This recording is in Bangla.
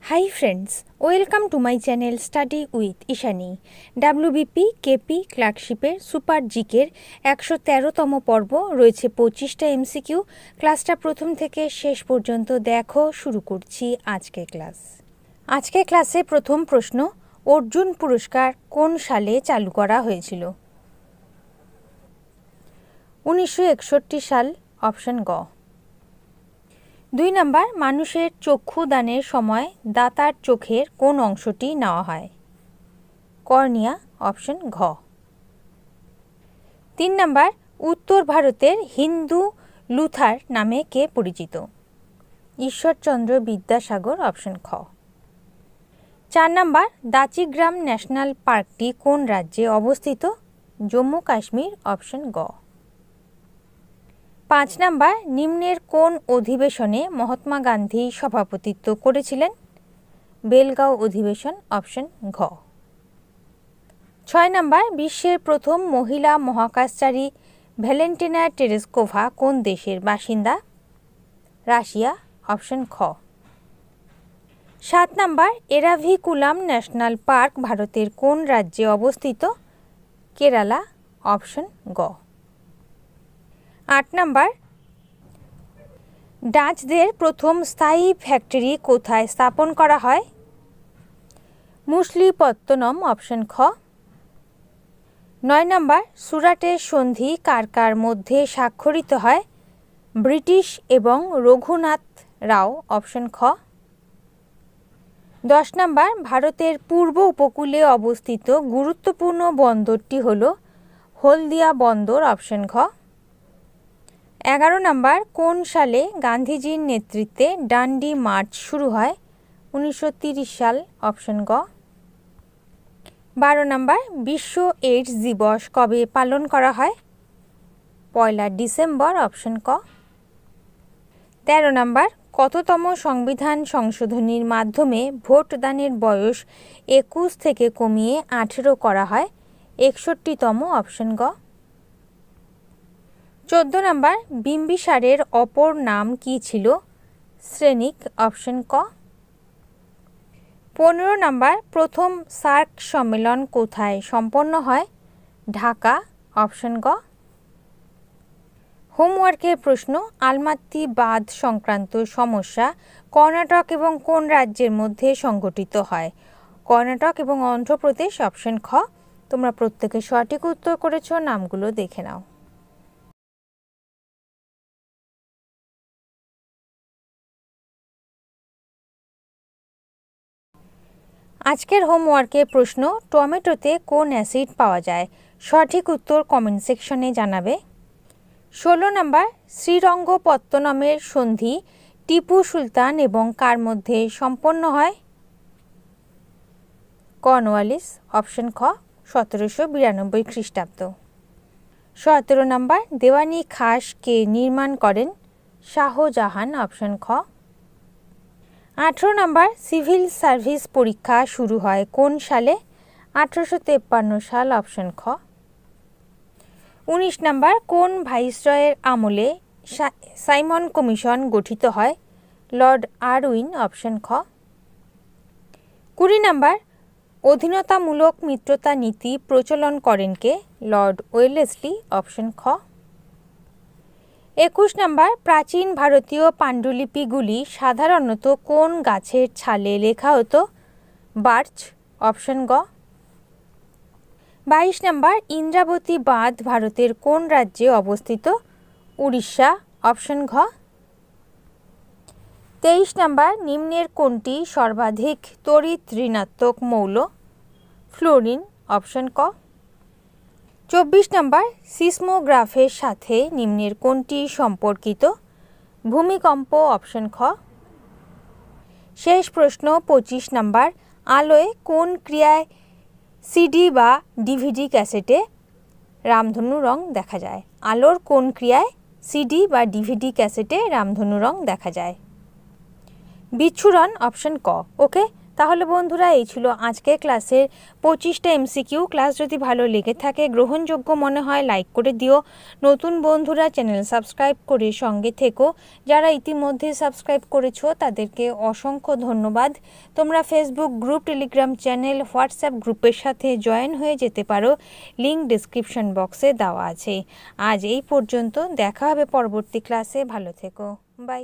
Hi friends, welcome to my channel Study with Ishani. WBP KP ক্লার্কশিপের সুপার জিকের 113তম পর্ব রয়েছে 25টা এমসিকিউ। ক্লাসটা প্রথম থেকে শেষ পর্যন্ত দেখো। শুরু করছি আজকের ক্লাস। আজকের ক্লাসে প্রথম প্রশ্ন, অর্জুন পুরস্কার কোন সালে চালু করা হয়েছিল? 1961 সাল, অপশন গ। 2 নাম্বার, মানুষের চক্ষু দানের সময় দাতার চোখের কোন অংশটি নেওয়া হয়? কর্নিয়া, অপশন ঘ। 3 নাম্বার, উত্তর ভারতের হিন্দু লুথার নামে কে পরিচিত? ঈশ্বরচন্দ্র বিদ্যাসাগর, অপশন খ। 4 নাম্বার, দাচিগ্রাম ন্যাশনাল পার্কটি কোন রাজ্যে অবস্থিত? জম্মু কাশ্মীর, অপশন গ। 5 নাম্বার, নিম্নের কোন অধিবেশনে মহাত্মা গান্ধী সভাপতিত্ব করেছিলেন? বেলগাঁও অধিবেশন, অপশন ঘ। 6 নাম্বার, বিশ্বের প্রথম মহিলা মহাকাশচারী ভ্যালেন্টিনা টেরেস্কোভা কোন দেশের বাসিন্দা? রাশিয়া, অপশন খ। 7 নাম্বার, এরাভিকুলাম ন্যাশনাল পার্ক ভারতের কোন রাজ্যে অবস্থিত? কেরালা, অপশন গ। 8 নাম্বার, ডাচদের প্রথম স্থায়ী ফ্যাক্টরি কোথায় স্থাপন করা হয়? মুসলিপত্তনম, অপশন খ। 9 নাম্বার, সুরাটের সন্ধি কার কার মধ্যে স্বাক্ষরিত হয়? ব্রিটিশ এবং রঘুনাথ রাও, অপশন খ। 10 নাম্বার, ভারতের পূর্ব উপকূলে অবস্থিত গুরুত্বপূর্ণ বন্দরটি হল হলদিয়া বন্দর, অপশন ঘ। 11 নাম্বার, কোন সালে গান্ধীজির নেতৃত্বে ডান্ডি মার্চ শুরু হয়? 1930 সাল, অপশন গ। 12 নাম্বার, বিশ্ব এইডস দিবস কবে পালন করা হয়? 1 ডিসেম্বর, অপশন ক। 13 নাম্বার, কততম সংবিধান সংশোধনীর মাধ্যমে ভোটদানের বয়স 21 থেকে কমিয়ে 18 করা হয়? 61তম, অপশন গ। 14 নাম্বার, বিম্বিসারের অপর নাম কি ছিল? শ্রেণিক, অপশন ক। 15 নাম্বার, প্রথম সার্ক সম্মেলন কোথায় সম্পন্ন হয়? ঢাকা, অপশন গ। হোমওয়ার্কের প্রশ্ন, আলমাত্তি বাঁধ সংক্রান্ত সমস্যা কর্ণাটক এবং কোন রাজ্যের মধ্যে সংঘটিত হয়? কর্ণাটক এবং অন্ধ্রপ্রদেশ, অপশন খ। তোমরা প্রত্যেকে সঠিক উত্তর করেছ, নামগুলো দেখে নাও। আজকের হোমওয়ার্কের প্রশ্ন, টমেটোতে কোন অ্যাসিড পাওয়া যায়? সঠিক উত্তর কমেন্ট সেকশনে জানাবে। 16 নাম্বার, শ্রীরঙ্গপত্তনমের সন্ধি টিপু সুলতান এবং কার মধ্যে সম্পন্ন হয়? কর্নওয়ালিস, অপশন খ। 1792 খ্রিস্টাব্দ। 17 নাম্বার, দেওয়ানি খাস কে নির্মাণ করেন? শাহজাহান, অপশন খ। 18 নাম্বার, সিভিল সার্ভিস পরীক্ষা শুরু হয় কোন সালে? 1853 সাল, অপশন খ। 19 নাম্বার, কোন ভাইসরয়ের আমলে সাইমন কমিশন গঠিত হয়? লর্ড আরউইন, অপশন খ। 20 নাম্বার, অধীনতামূলক মিত্রতা নীতি প্রচলন করেন কে? লর্ড ওয়েলেসলি, অপশন খ। 21 নাম্বার, প্রাচীন ভারতীয় পাণ্ডুলিপিগুলি সাধারণত কোন গাছের ছালে লেখা হতো? বার্চ, অপশন গ। 22 নাম্বার, ইন্দ্রাবতী বাঁধ ভারতের কোন রাজ্যে অবস্থিত? উড়িষ্যা, অপশন ঘ। 23 নাম্বার, নিম্নের কোনটি সর্বাধিক তড়িৎ ঋণাত্মক মৌল? ফ্লোরিন, অপশন ক। 24 নাম্বার, সিসমোগ্রাফের সাথে নিম্নের কোনটি সম্পর্কিত? ভূমিকম্প, অপশন খ। শেষ প্রশ্ন 25 নাম্বার, আলোয় কোন ক্রিয়ায় সিডি বা ডিভিডি ক্যাসেটে রামধনু রং দেখা যায়? আলোর কোন ক্রিয়ায় সিডি বা ডিভিডি ক্যাসেটে রামধনু রং দেখা যায়? বিচ্ছুরণ, অপশন ক। ওকে, তাহলে বন্ধুরা এই ছিল আজকের ক্লাসের 25টা এমসিকিউ। ক্লাস যদি ভালো লেগে থাকে, গ্রহণযোগ্য মনে হয়, লাইক করে দিও। নতুন বন্ধুরা চ্যানেল সাবস্ক্রাইব করে সঙ্গে থেকো। যারা ইতিমধ্যে সাবস্ক্রাইব করেছো তাদেরকে অসংখ্য ধন্যবাদ। তোমরা Facebook group, Telegram channel, WhatsApp গ্রুপের সাথে জয়েন হয়ে যেতে পারো, লিংক ডেসক্রিপশন বক্সে দেওয়া আছে। আজ এই পর্যন্ত, দেখা হবে পরবর্তী ক্লাসে। ভালো থেকো, বাই।